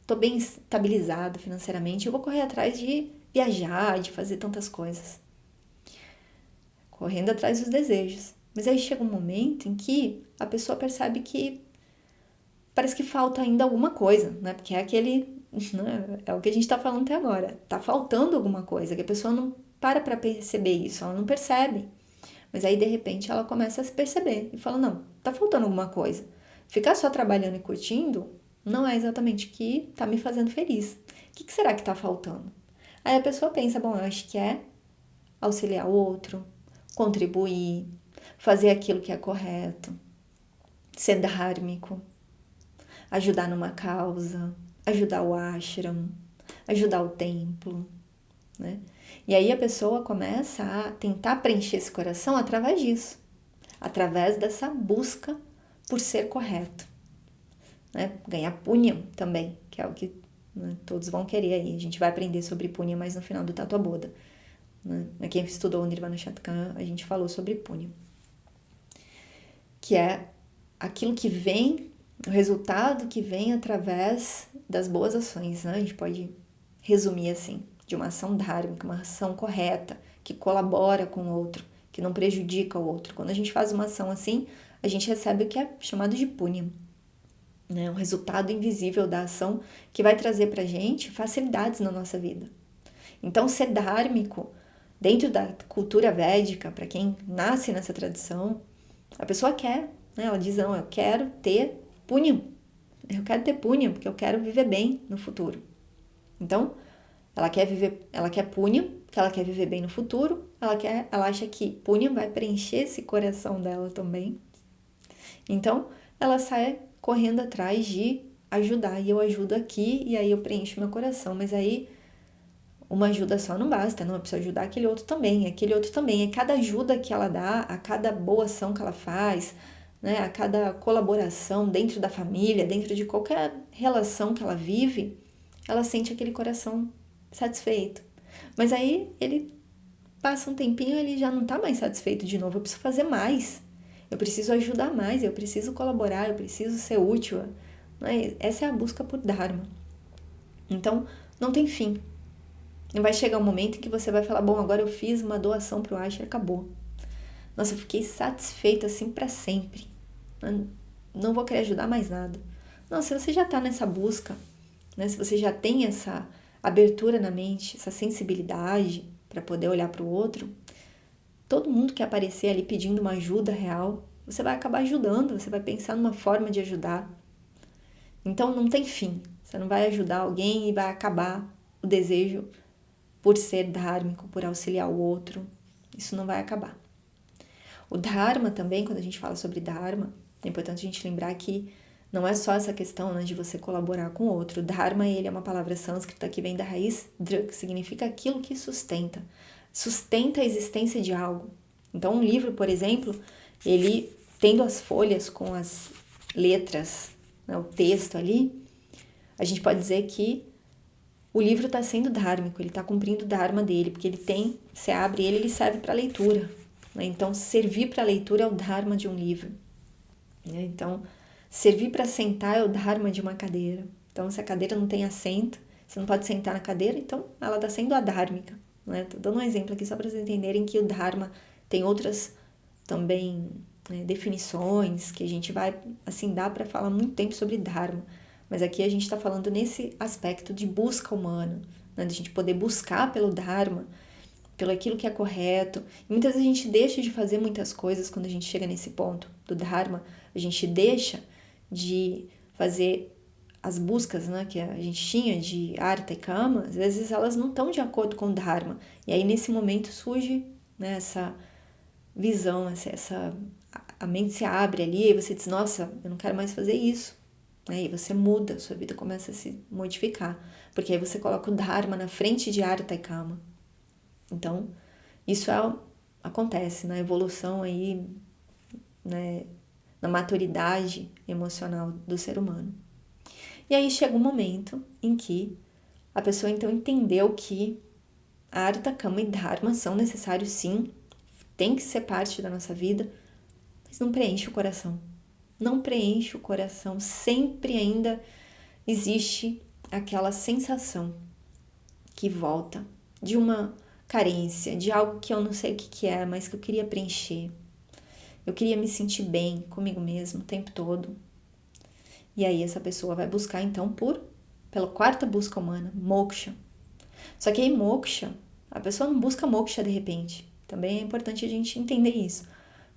Speaker 1: tô bem estabilizado financeiramente, eu vou correr atrás de viajar, de fazer tantas coisas. Correndo atrás dos desejos. Mas aí chega um momento em que a pessoa percebe que parece que falta ainda alguma coisa, né? Porque é aquele, né? É o que a gente tá falando até agora. Tá faltando alguma coisa, que a pessoa não para perceber isso, ela não percebe. Mas aí, de repente, ela começa a se perceber e fala, não, tá faltando alguma coisa. Ficar só trabalhando e curtindo não é exatamente o que tá me fazendo feliz. O que será que tá faltando? Aí a pessoa pensa, bom, eu acho que é auxiliar o outro, contribuir, fazer aquilo que é correto, ser dhármico, ajudar numa causa, ajudar o ashram, ajudar o templo, né? E aí a pessoa começa a tentar preencher esse coração através disso, através dessa busca por ser correto, né? Ganhar punya também, que é o que, né, todos vão querer aí. A gente vai aprender sobre punya mais no final do Tattva Bodha, né? Quem estudou o Nirvana Shatkan, a gente falou sobre punya, que é aquilo que vem, o resultado que vem através das boas ações, né? A gente pode resumir assim, de uma ação dhármica, uma ação correta, que colabora com o outro, que não prejudica o outro. Quando a gente faz uma ação assim, a gente recebe o que é chamado de punya, né? Um resultado invisível da ação que vai trazer pra gente facilidades na nossa vida. Então, ser dhármico, dentro da cultura védica, para quem nasce nessa tradição, a pessoa quer, né? Ela diz, não, eu quero ter punya, eu quero ter punya, porque eu quero viver bem no futuro. Então, ela quer punya, porque ela quer viver bem no futuro, ela acha que punya vai preencher esse coração dela também. Então, ela sai correndo atrás de ajudar, e eu ajudo aqui, e aí eu preencho meu coração. Mas aí, uma ajuda só não basta, não, eu preciso ajudar aquele outro também, e cada ajuda que ela dá, a cada boa ação que ela faz, né, a cada colaboração dentro da família, dentro de qualquer relação que ela vive, ela sente aquele coração satisfeito. Mas aí ele passa um tempinho, ele já não tá mais satisfeito de novo. Eu preciso fazer mais, eu preciso ajudar mais, eu preciso colaborar, eu preciso ser útil, né? Essa é a busca por Dharma. Então, não tem fim. Não vai chegar um momento em que você vai falar, bom, agora eu fiz uma doação pro ashram, acabou. Nossa, eu fiquei satisfeita assim para sempre. Não vou querer ajudar mais nada. Não, se você já tá nessa busca, né? Se você já tem essa abertura na mente, essa sensibilidade para poder olhar para o outro, todo mundo que aparecer ali pedindo uma ajuda real, você vai acabar ajudando, você vai pensar numa forma de ajudar. Então não tem fim. Você não vai ajudar alguém e vai acabar o desejo por ser dhármico, por auxiliar o outro. Isso não vai acabar. O Dharma também, quando a gente fala sobre Dharma, é importante a gente lembrar que não é só essa questão, né, de você colaborar com o outro. Dharma, ele é uma palavra sânscrita que vem da raiz dra, que significa aquilo que sustenta. Sustenta a existência de algo. Então, um livro, por exemplo, ele tendo as folhas com as letras, né, o texto ali, a gente pode dizer que o livro está sendo dhármico, ele está cumprindo o dharma dele, porque ele tem, você abre ele, ele serve para leitura, né? Então, servir para leitura é o dharma de um livro, né? Então, servir para sentar é o dharma de uma cadeira. Então, se a cadeira não tem assento, você não pode sentar na cadeira, então ela está sendo adhármica, né? Tô dando um exemplo aqui só para vocês entenderem que o dharma tem outras também, né, definições que a gente vai, assim, dá para falar muito tempo sobre dharma. Mas aqui a gente está falando nesse aspecto de busca humana, né? De a gente poder buscar pelo Dharma, pelo aquilo que é correto. E muitas vezes a gente deixa de fazer muitas coisas quando a gente chega nesse ponto do Dharma. A gente deixa de fazer as buscas, né, que a gente tinha de Artha e Kama, às vezes elas não estão de acordo com o Dharma. E aí nesse momento surge, né, essa visão, a mente se abre ali e você diz, nossa, eu não quero mais fazer isso. Aí você muda, sua vida começa a se modificar, porque aí você coloca o Dharma na frente de Artha e Kama. Então, isso acontece na evolução aí, né, na maturidade emocional do ser humano. E aí chega um momento em que a pessoa então entendeu que Artha, Kama e Dharma são necessários sim, tem que ser parte da nossa vida, mas não preenche o coração. Não preenche o coração, sempre ainda existe aquela sensação que volta de uma carência, de algo que eu não sei o que é, mas que eu queria preencher. Eu queria me sentir bem comigo mesmo o tempo todo. E aí essa pessoa vai buscar então pela quarta busca humana, moksha. Só que aí moksha, a pessoa não busca moksha de repente. Também é importante a gente entender isso.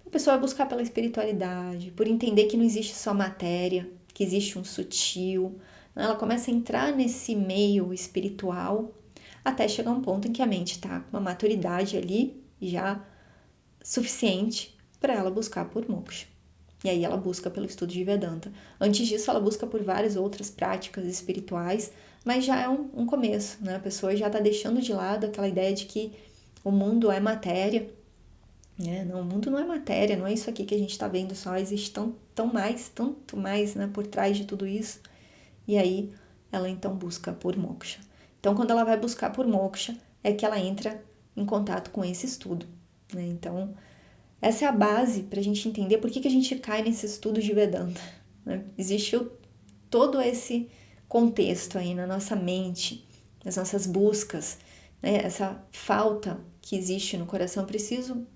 Speaker 1: A pessoa vai buscar pela espiritualidade, por entender que não existe só matéria, que existe um sutil. Ela começa a entrar nesse meio espiritual até chegar um ponto em que a mente está com uma maturidade ali já suficiente para ela buscar por moksha. E aí ela busca pelo estudo de Vedanta. Antes disso, ela busca por várias outras práticas espirituais, mas já é um começo, né? A pessoa já está deixando de lado aquela ideia de que o mundo é matéria. Não, o mundo não é matéria, não é isso aqui que a gente está vendo só, existe tanto mais, né, por trás de tudo isso. E aí ela então busca por moksha. Então quando ela vai buscar por moksha é que ela entra em contato com esse estudo, né? Então essa é a base para a gente entender por que a gente cai nesse estudo de Vedanta, né? Existe todo esse contexto aí na nossa mente, nas nossas buscas, né? Essa falta que existe no coração, eu preciso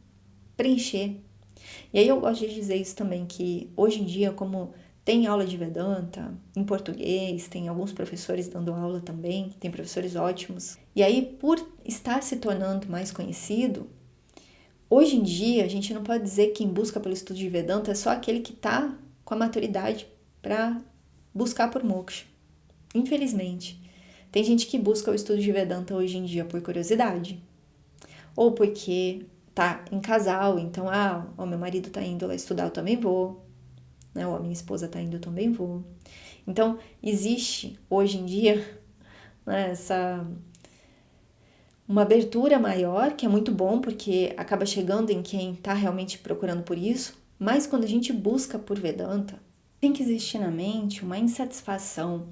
Speaker 1: preencher. E aí eu gosto de dizer isso também, que hoje em dia, como tem aula de Vedanta em português, tem alguns professores dando aula também, tem professores ótimos. E aí, por estar se tornando mais conhecido, hoje em dia a gente não pode dizer que quem busca pelo estudo de Vedanta é só aquele que está com a maturidade para buscar por moksha. Infelizmente, tem gente que busca o estudo de Vedanta hoje em dia por curiosidade, ou porque tá em casal, então, o meu marido tá indo lá estudar, eu também vou, né? Ou a minha esposa tá indo, eu também vou. Então, existe hoje em dia, né, uma abertura maior, que é muito bom, porque acaba chegando em quem tá realmente procurando por isso, mas quando a gente busca por Vedanta, tem que existir na mente uma insatisfação,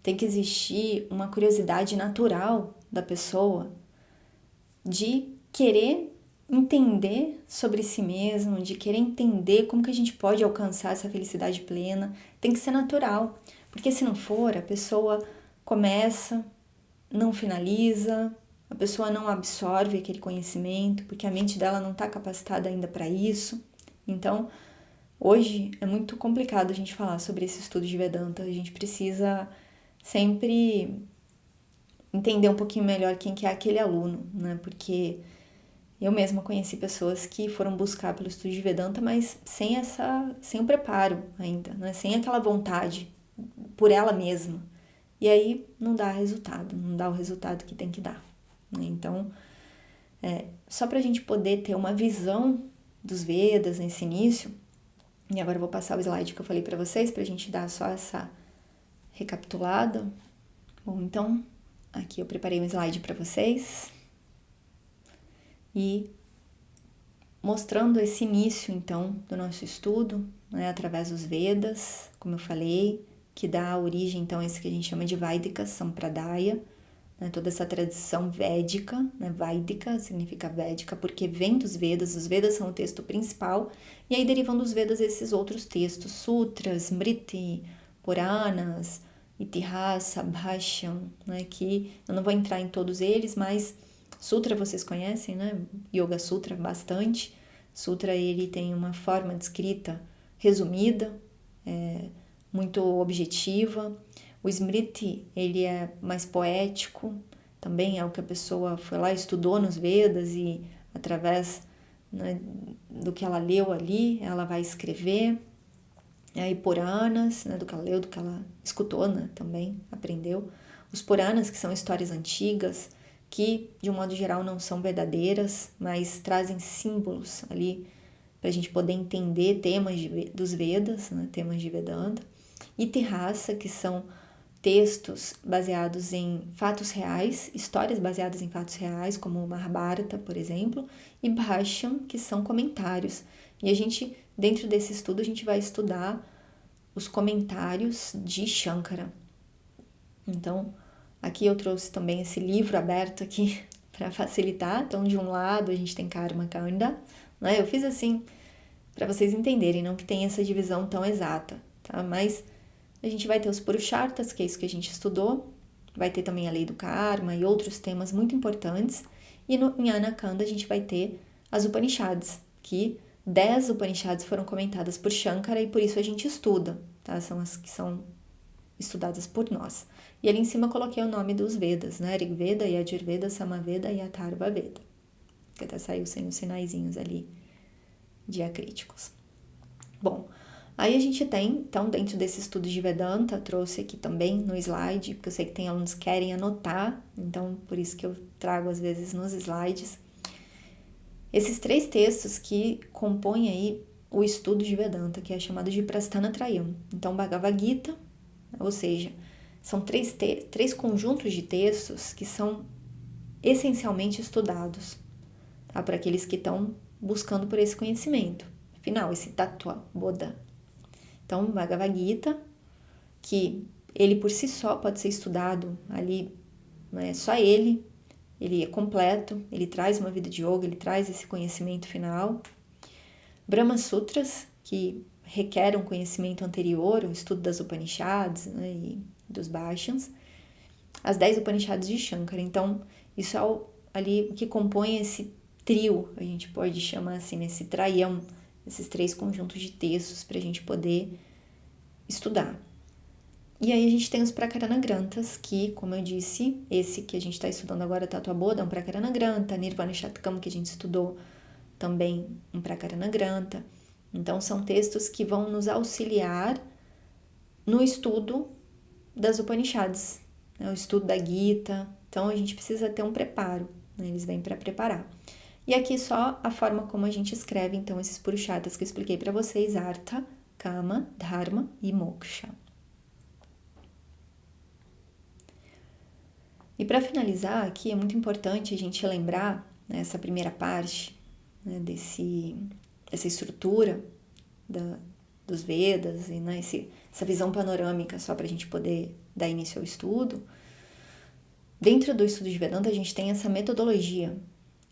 Speaker 1: tem que existir uma curiosidade natural da pessoa de querer entender sobre si mesmo, de querer entender como que a gente pode alcançar essa felicidade plena, tem que ser natural, porque se não for, a pessoa começa, não finaliza, a pessoa não absorve aquele conhecimento, porque a mente dela não está capacitada ainda para isso. Então, hoje é muito complicado a gente falar sobre esse estudo de Vedanta, a gente precisa sempre entender um pouquinho melhor quem que é aquele aluno, né? Porque eu mesma conheci pessoas que foram buscar pelo estudo de Vedanta, mas sem o preparo ainda, né? Sem aquela vontade por ela mesma. E aí não dá resultado, não dá o resultado que tem que dar, né? Então, só para a gente poder ter uma visão dos Vedas nesse início, e agora eu vou passar o slide que eu falei para vocês, para a gente dar só essa recapitulada. Bom, então, aqui eu preparei um slide para vocês. E mostrando esse início, então, do nosso estudo, né, através dos Vedas, como eu falei, que dá origem, então, a esse que a gente chama de Vaidika Sampradaya, né, toda essa tradição védica, né, Vaidika significa Védica, porque vem dos Vedas, os Vedas são o texto principal, e aí derivam dos Vedas esses outros textos, sutras, smriti, Puranas, Itihasa, Bhashyam, né, que eu não vou entrar em todos eles, mas Sutra vocês conhecem, né? Yoga Sutra bastante. Sutra ele tem uma forma de escrita resumida, muito objetiva. O Smriti ele é mais poético, também é o que a pessoa foi lá, estudou nos Vedas e através, né, do que ela leu ali, ela vai escrever. E aí Puranas, né, do que ela leu, do que ela escutou, né, também aprendeu. Os Puranas, que são histórias antigas, que de um modo geral não são verdadeiras, mas trazem símbolos ali para a gente poder entender temas dos Vedas, né, temas de Vedanta. Itihasa, que são textos baseados em fatos reais, histórias baseadas em fatos reais, como o Mahabharata, por exemplo, e Bhashyam, que são comentários. E a gente, dentro desse estudo, a gente vai estudar os comentários de Shankara. Então, aqui eu trouxe também esse livro aberto aqui para facilitar. Então, de um lado a gente tem Karma Kanda, né? Eu fiz assim para vocês entenderem, não que tenha essa divisão tão exata, tá? Mas a gente vai ter os Purusharthas, que é isso que a gente estudou, vai ter também a lei do karma e outros temas muito importantes, e no Jnana Kanda a gente vai ter as Upanishads, que 10 Upanishads foram comentadas por Shankara e por isso a gente estuda, tá? São as que são estudadas por nós. E ali em cima eu coloquei o nome dos Vedas, né? Rig Veda, Yajurveda, Samaveda e Atharva Veda, que até saiu sem os sinaizinhos ali diacríticos. Bom, aí a gente tem, então, dentro desse estudo de Vedanta, trouxe aqui também no slide, porque eu sei que tem alunos que querem anotar, então por isso que eu trago às vezes nos slides, esses 3 textos que compõem aí o estudo de Vedanta, que é chamado de Prasthanatrayam. Então, Bhagavad Gita, ou seja, são 3 conjuntos de textos que são essencialmente estudados, tá? Para aqueles que estão buscando por esse conhecimento. Afinal, esse Tattva Bodha. Então, Bhagavad Gita, que ele por si só pode ser estudado ali, né? Só ele é completo, ele traz uma vida de yoga, ele traz esse conhecimento final. Brahma Sutras, que requer um conhecimento anterior, o estudo das Upanishads, né, e dos Bhashyams. As 10 Upanishads de Shankara. Então, isso é ali o que compõe esse trio, a gente pode chamar assim, esse traião, esses 3 conjuntos de textos para a gente poder estudar. E aí a gente tem os Prakarana Granthas, que, como eu disse, esse que a gente está estudando agora, Tattva Bodha, é um Prakarana Grantha, Nirvana Shatkam, que a gente estudou, também um Prakarana Grantha. Então, são textos que vão nos auxiliar no estudo das Upanishads, né? O estudo da Gita. Então, a gente precisa ter um preparo, né? Eles vêm para preparar. E aqui só a forma como a gente escreve, então, esses Purusharthas que eu expliquei para vocês, Artha, Kama, Dharma e Moksha. E para finalizar aqui, é muito importante a gente lembrar, né, essa primeira parte, né, essa estrutura dos Vedas e, né, essa visão panorâmica só para a gente poder dar início ao estudo. Dentro do estudo de Vedanta, a gente tem essa metodologia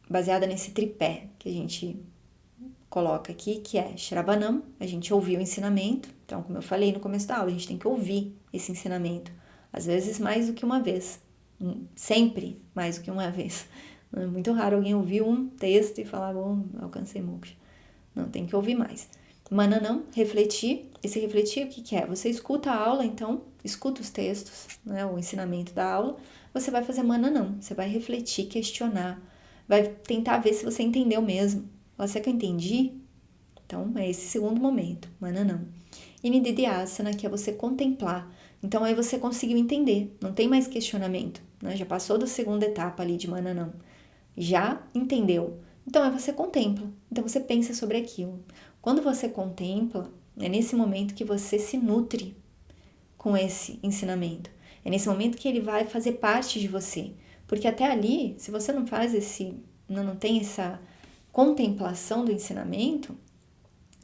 Speaker 1: baseada nesse tripé que a gente coloca aqui, que é Shravanam, a gente ouviu o ensinamento. Então, como eu falei no começo da aula, a gente tem que ouvir esse ensinamento, às vezes mais do que uma vez, sempre mais do que uma vez. É muito raro alguém ouvir um texto e falar, bom, alcancei moksha. Não, tem que ouvir mais. Mananam, refletir. Esse refletir, o que é? Você escuta a aula, então, escuta os textos, né, o ensinamento da aula, você vai fazer mananam, você vai refletir, questionar, vai tentar ver se você entendeu mesmo. Será que eu entendi? Então, é esse segundo momento, mananam. E nididhyasana, que é você contemplar. Então, aí você conseguiu entender, não tem mais questionamento, né? Já passou da segunda etapa ali de mananam. Já entendeu. Então, aí você contempla. Então, você pensa sobre aquilo. Quando você contempla, é nesse momento que você se nutre com esse ensinamento. É nesse momento que ele vai fazer parte de você. Porque até ali, se você não faz não tem essa contemplação do ensinamento,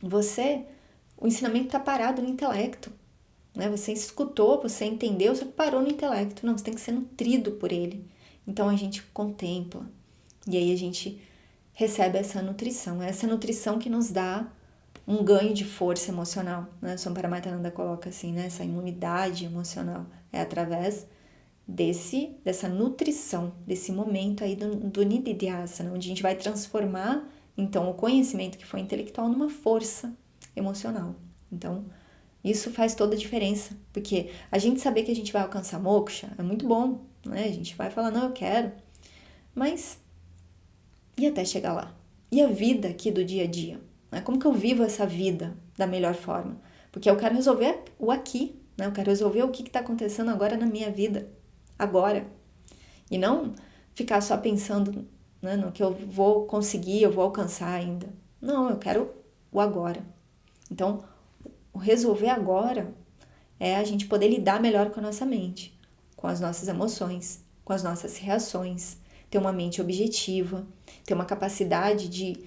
Speaker 1: o ensinamento está parado no intelecto. Né? Você escutou, você entendeu, só que parou no intelecto. Não, você tem que ser nutrido por ele. Então a gente contempla e aí a gente recebe essa nutrição que nos dá um ganho de força emocional, né? Swami Paramahansa coloca assim, né? Essa imunidade emocional é através dessa nutrição, desse momento aí do Nididhyasana, onde a gente vai transformar, então, o conhecimento que foi intelectual numa força emocional. Então, isso faz toda a diferença, porque a gente saber que a gente vai alcançar moksha é muito bom, né? A gente vai falar, não, eu quero, mas e até chegar lá? E a vida aqui do dia a dia? Né? Como que eu vivo essa vida da melhor forma? Porque eu quero resolver o aqui, né? Eu quero resolver o que está acontecendo agora na minha vida, agora. E não ficar só pensando, né, no que eu vou conseguir, eu vou alcançar ainda. Não, eu quero o agora. Então, o resolver agora é a gente poder lidar melhor com a nossa mente, com as nossas emoções, com as nossas reações, ter uma mente objetiva, ter uma capacidade de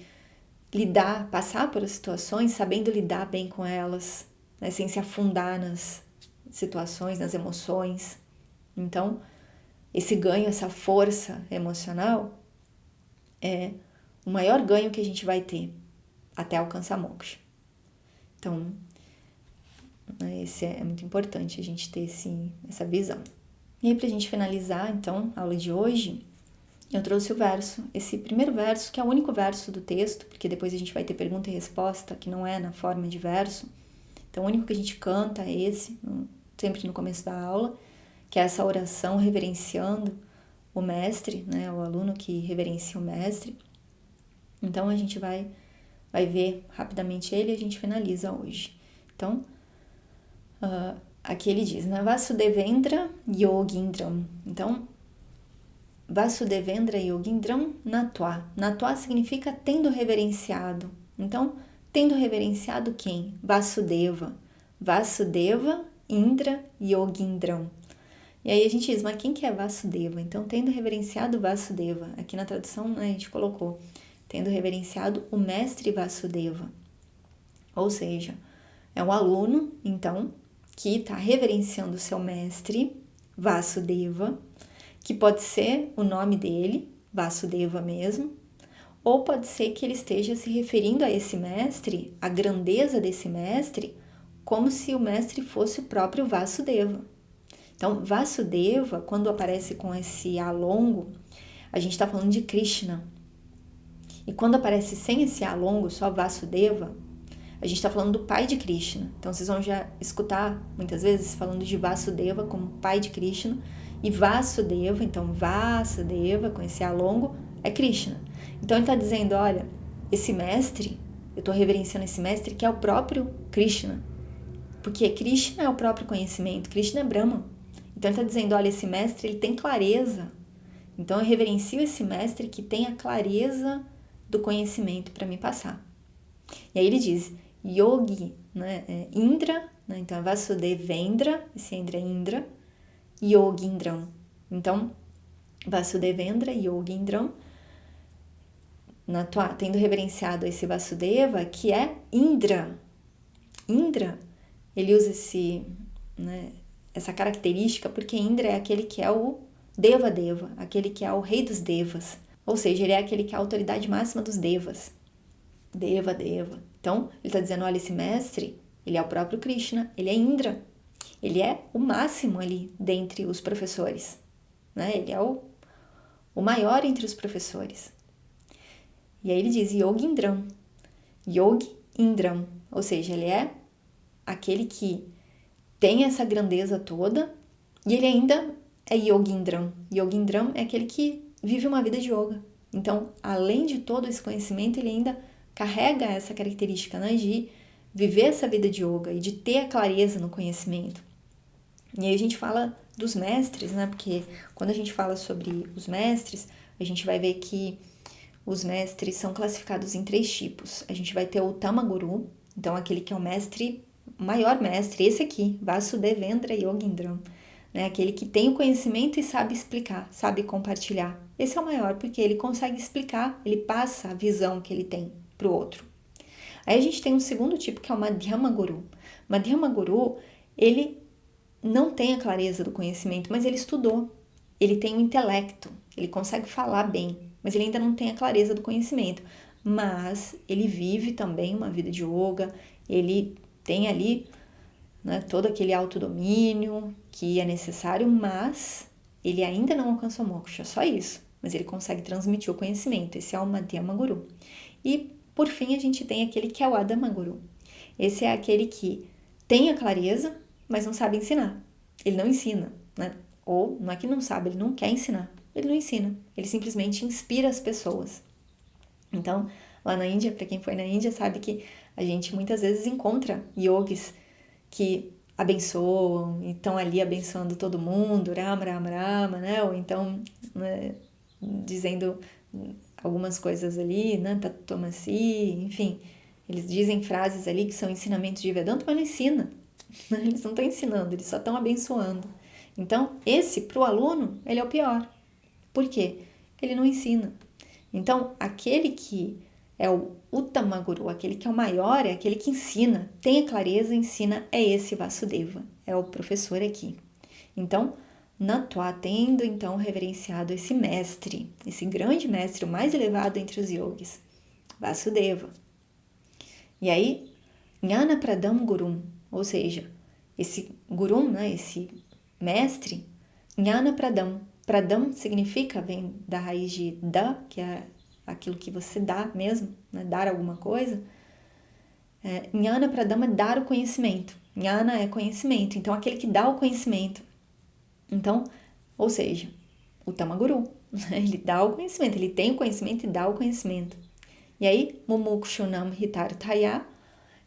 Speaker 1: lidar, passar por situações sabendo lidar bem com elas, né, sem se afundar nas situações, nas emoções. Então, esse ganho, essa força emocional é o maior ganho que a gente vai ter até alcançar moksha. Então, esse é muito importante a gente ter essa visão. E aí, pra gente finalizar, então, a aula de hoje, eu trouxe o verso, esse primeiro verso, que é o único verso do texto, porque depois a gente vai ter pergunta e resposta, que não é na forma de verso. Então, o único que a gente canta é esse, sempre no começo da aula, que é essa oração reverenciando o mestre, né, o aluno que reverencia o mestre. Então, a gente vai ver rapidamente ele e a gente finaliza hoje. Então, aqui ele diz, né, Vasudevendra Yogindram. Então, Vasudevendra Yogindram Natwa. Natwa significa tendo reverenciado. Então, tendo reverenciado quem? Vasudeva. Vasudeva Indra Yogindram. E aí a gente diz, mas quem que é Vasudeva? Então, tendo reverenciado Vasudeva. Aqui na tradução, né, a gente colocou, tendo reverenciado o mestre Vasudeva. Ou seja, é um aluno, então, que está reverenciando o seu mestre, Vasudeva, que pode ser o nome dele, Vasudeva mesmo, ou pode ser que ele esteja se referindo a esse mestre, a grandeza desse mestre, como se o mestre fosse o próprio Vasudeva. Então, Vasudeva, quando aparece com esse A longo, a gente está falando de Krishna. E quando aparece sem esse A longo, só Vasudeva, a gente está falando do pai de Krishna. Então, vocês vão já escutar muitas vezes falando de Vasudeva como pai de Krishna. E Vasudeva, então Vasudeva, com esse A longo, é Krishna. Então, ele está dizendo, olha, esse mestre, eu estou reverenciando esse mestre que é o próprio Krishna. Porque Krishna é o próprio conhecimento, Krishna é Brahma. Então, ele está dizendo, olha, esse mestre, ele tem clareza. Então, eu reverencio esse mestre que tem a clareza do conhecimento para me passar. E aí ele diz, Yogi, né, Indra, né, então é Vasudevendra, esse Indra é Indra, Yogindram. Então, Vasudevendra, Yogindram, tendo reverenciado esse Vasudeva, que é Indra. Indra, ele usa essa característica porque Indra é aquele que é o Deva, aquele que é o rei dos Devas. Ou seja, ele é aquele que é a autoridade máxima dos Devas. Deva. Então, ele está dizendo, olha, esse mestre, ele é o próprio Krishna, ele é Indra. Ele é o máximo ali dentre os professores. Né? Ele é o maior entre os professores. E aí ele diz Yogindram. Yogindram. Ou seja, ele é aquele que tem essa grandeza toda e ele ainda é Yogindram. Yogindram é aquele que vive uma vida de yoga. Então, além de todo esse conhecimento, ele ainda carrega essa característica, né, de viver essa vida de yoga e de ter a clareza no conhecimento. E aí a gente fala dos mestres, né, porque quando a gente fala sobre os mestres, a gente vai ver que os mestres são classificados em 3 tipos. A gente vai ter o Tamaguru, então aquele que é o mestre, o maior mestre, esse aqui, Vasudevendra Yogindram, né, aquele que tem o conhecimento e sabe explicar, sabe compartilhar. Esse é o maior, porque ele consegue explicar, ele passa a visão que ele tem para o outro. Aí a gente tem um segundo tipo, que é o Madhyama Guru. Madhyama Guru, ele não tem a clareza do conhecimento, mas ele estudou. ele tem um intelecto, ele consegue falar bem, mas ele ainda não tem a clareza do conhecimento. Mas ele vive também uma vida de yoga, ele tem ali, né, todo aquele autodomínio que é necessário, mas ele ainda não alcançou moksha, só isso. Mas ele consegue transmitir o conhecimento, esse é o Madhyama Guru. E, por fim, a gente tem aquele que é o Adama Guru. Esse é aquele que tem a clareza, mas não sabe ensinar. Ele não ensina, né? Ou não é que não sabe, ele não quer ensinar. Ele não ensina, ele simplesmente inspira as pessoas. Então, lá na Índia, para quem foi na Índia, sabe que a gente muitas vezes encontra yogis que abençoam e estão ali abençoando todo mundo, Rama, Rama, Rama, né? Ou então, né, dizendo algumas coisas ali, né? Tatomasi, enfim. Eles dizem frases ali que são ensinamentos de Vedanta, mas não ensina. Eles não estão ensinando, eles só estão abençoando. Então, esse, para o aluno, ele é o pior. Por quê? Ele não ensina. Então, aquele que é o Uttama Guru, aquele que é o maior, é aquele que ensina, tem a clareza, ensina, é esse Vasudeva, é o professor aqui. Então, Natwa tendo então reverenciado esse mestre, esse grande mestre, o mais elevado entre os yogis, Vasudeva. E aí, Jnana Pradam Gurum, ou seja, esse Gurum, né, esse mestre, Jnana Pradam. Pradam significa, vem da raiz de da, que é aquilo que você dá mesmo, né, dar alguma coisa. Jnana Pradam é dar o conhecimento. Jnana é conhecimento, então aquele que dá o conhecimento. Então, ou seja, o Tamaguru, ele dá o conhecimento, ele tem o conhecimento e dá o conhecimento. E aí, Mumukshunam Hitarthaya,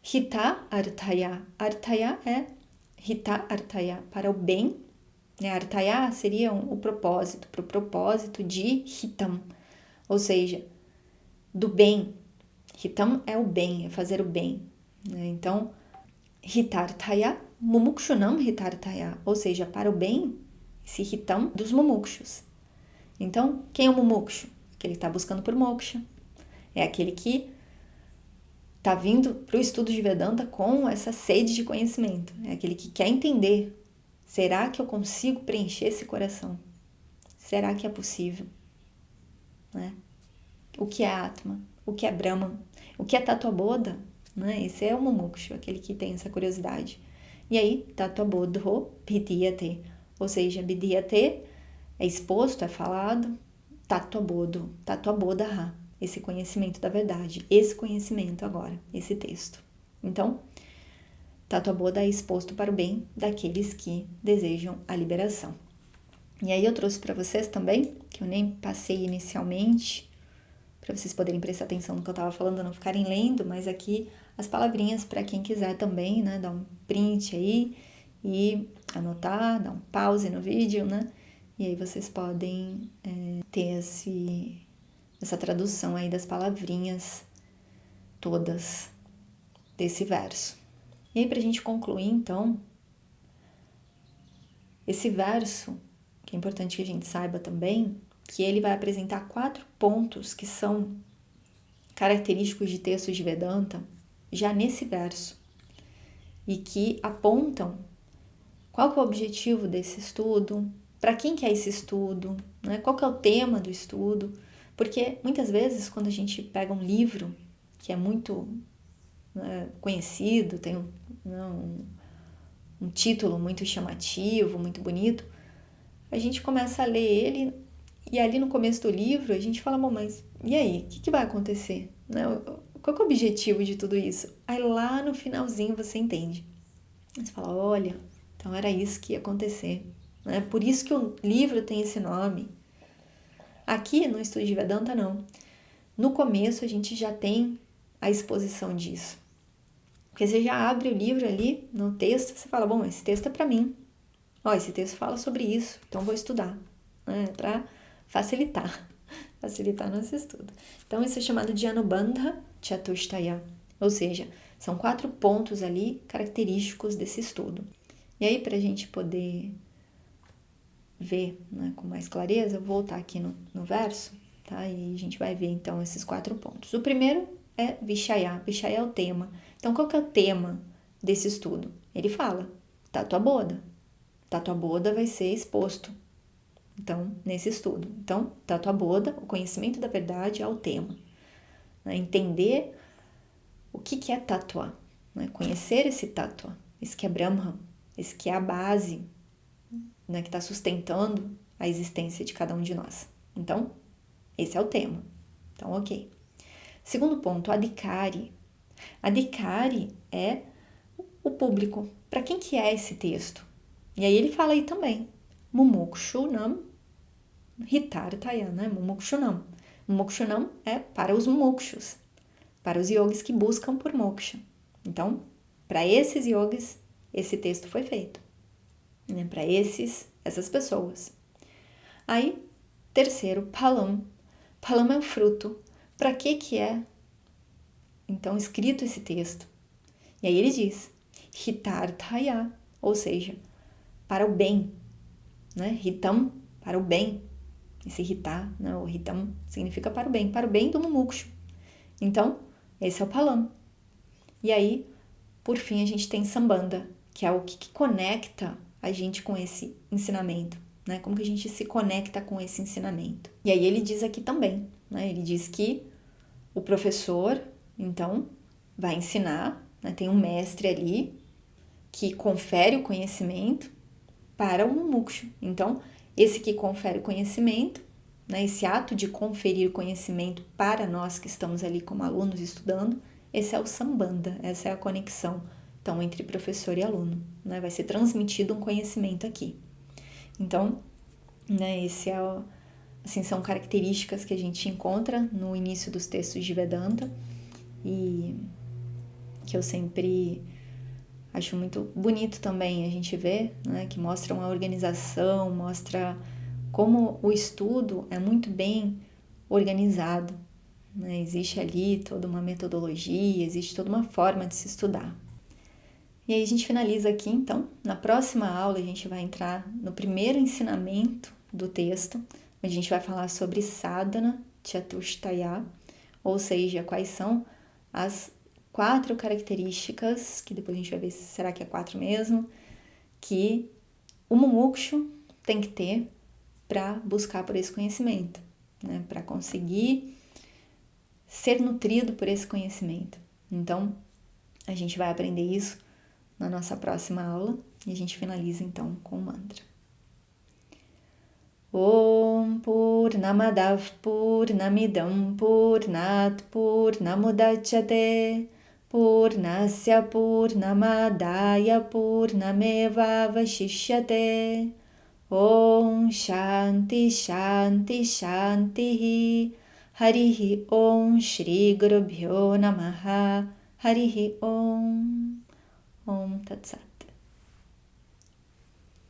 Speaker 1: Hita Arthaya. Arthaya é Hita Arthaya, para o bem. Arthaya seria o propósito, para o propósito de Hitam, ou seja, do bem. Hitam é o bem, é fazer o bem. Então, Hitarthaya, Mumukshunam Hitarthaya, ou seja, para o bem, esse Hitam dos mumukshus. Então, quem é o mumukshu? Aquele que está buscando por moksha. É aquele que está vindo para o estudo de Vedanta com essa sede de conhecimento. É aquele que quer entender. Será que eu consigo preencher esse coração? Será que é possível? Né? O que é Atma? O que é Brahman? O que é Tattva-bodha? Né? Esse é o mumukshu, aquele que tem essa curiosidade. E aí, Tattva-bodho Bidhyate, ou seja, Bidhyate é exposto, é falado, Tattva-bodho, Tattva-bodha, esse conhecimento da verdade, esse conhecimento agora, esse texto. Então, Tattva-bodha é exposto para o bem daqueles que desejam a liberação. E aí eu trouxe para vocês também, que eu nem passei inicialmente, para vocês poderem prestar atenção no que eu estava falando, não ficarem lendo, mas aqui as palavrinhas para quem quiser também, né, dar um print aí e anotar, dar um pause no vídeo, né, e aí vocês podem ter essa tradução aí das palavrinhas todas desse verso. E aí, para a gente concluir, então, esse verso, que é importante que a gente saiba também, que ele vai apresentar 4 pontos que são característicos de textos de Vedanta, já nesse verso, e que apontam qual que é o objetivo desse estudo, para quem que é esse estudo, né? Qual que é o tema do estudo, porque muitas vezes quando a gente pega um livro que é muito conhecido, tem um título muito chamativo, muito bonito, a gente começa a ler ele e ali no começo do livro a gente fala, bom, mas e aí, o que vai acontecer? Né? Qual que é o objetivo de tudo isso? Aí lá no finalzinho você entende. Você fala, olha, então era isso que ia acontecer. Né? Por isso que o livro tem esse nome. Aqui no Estudo de Vedanta não. No começo a gente já tem a exposição disso. Porque você já abre o livro ali no texto, você fala, bom, esse texto é para mim. Ó, esse texto fala sobre isso, então vou estudar, né? Para facilitar nosso estudo. Então isso é chamado de Anubandha Chatushtaya, ou seja, são 4 pontos ali característicos desse estudo. E aí, para a gente poder ver, né, com mais clareza, eu vou voltar aqui no verso, tá? E a gente vai ver então esses 4 pontos. O primeiro é Vishaya. Vishaya é o tema. Então, qual que é o tema desse estudo? Ele fala Tattva-bodha. Tattva-bodha vai ser exposto. então, nesse estudo. Então, Tattva Bodha, o conhecimento da verdade, é o tema. Né? Entender o que é Tattva, né? Conhecer esse Tattva, esse que é Brahma, esse que é a base, né? Que está sustentando a existência de cada um de nós. Então, esse é o tema. Então, ok. Segundo ponto, Adhikari. Adhikari é o público. Para quem que é esse texto? E aí ele fala aí também. Mumukshunam Hitarthaya, né? Mumukshunam. Mumukshunam é para os mumukshus, para os yogis que buscam por moksha. Então, para esses yogis, esse texto foi feito. Né? Para essas pessoas. Aí, terceiro, Palam. Palam é o fruto. Para que é, então, escrito esse texto? E aí ele diz, Hitarthaya, ou seja, para o bem, né? Hitam, para o bem. Esse Hita, né? O Hitam significa para o bem do mumukshu. Então, esse é o Palam. E aí, por fim, a gente tem Sambandha, que é o que conecta a gente com esse ensinamento, né? Como que a gente se conecta com esse ensinamento. E aí ele diz aqui também, né? Ele diz que o professor, então, vai ensinar, né? Tem um mestre ali que confere o conhecimento para o mumukshu. Então, esse que confere o conhecimento, né? Esse ato de conferir conhecimento para nós que estamos ali como alunos estudando, esse é o Sambandha, essa é a conexão, então, entre professor e aluno, né? Vai ser transmitido um conhecimento aqui. Então, né, assim, são características que a gente encontra no início dos textos de Vedanta e que eu sempre acho muito bonito também a gente ver, né, que mostra uma organização, mostra como o estudo é muito bem organizado, né? Existe ali toda uma metodologia, existe toda uma forma de se estudar. E aí a gente finaliza aqui, então. Na próxima aula a gente vai entrar no primeiro ensinamento do texto, onde a gente vai falar sobre sadhana chatushtaya, ou seja, quais são as 4 características, que depois a gente vai ver se será que é 4 mesmo, que o mumukshu tem que ter para buscar por esse conhecimento, né? Para conseguir ser nutrido por esse conhecimento. Então, a gente vai aprender isso na nossa próxima aula e a gente finaliza então com o mantra. Om Purnamadav Purnamidam Purnat Purnamudachyate Purnasya Purnamadaya Purnameva Vashishyate Om Shanti Shanti Shanti Harihi Om Shri Gurubhyo Namaha Harihi Om Om Tat Sat.